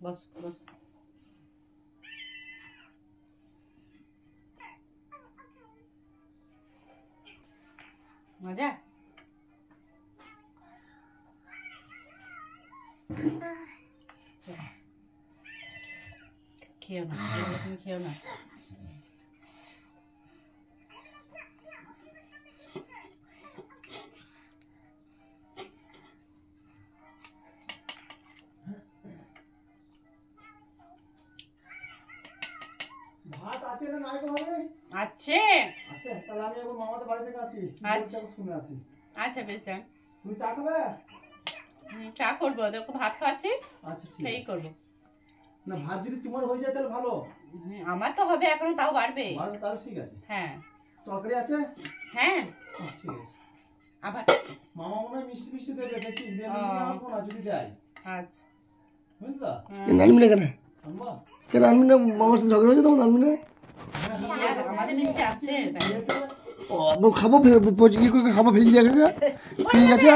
বস বস। মজা? খেও না, তুমি খেও না। ভাত আছে না নাই গো হবে? আছে আছে, তাহলে আমি একবার মামাদের বাড়ি থেকে আসি। আচ্ছা শুনে আসি। আচ্ছা বেশ যান। তুমি চা খাবে? চা করবো, দেখো ভাত খাচ্ছি। আচ্ছা ঠিক সেই করবো। না ভাত যদি তোমার হয়ে যায় তাহলে ভালো। আমার তো হবে এখনো, তাও বাড়বে। বাড়বে তাহলে ঠিক আছে। হ্যাঁ তরকারি আছে? হ্যাঁ ঠিক আছে। আবার মামা মনে হয় মিষ্টি মিষ্টি দেবে, দেখি দিয়ে আসবো না যদি দেয়। আচ্ছা বুঝলি তো? আনবি না কেন? আনবা? কেন আনবি না? মামার সাথে ঝগড়া হয়েছে তখন আনবি না? আমাদের মিষ্টি আছে। খাবো ইয়ে করে খাবো ফেলে দিয়ে গেছে।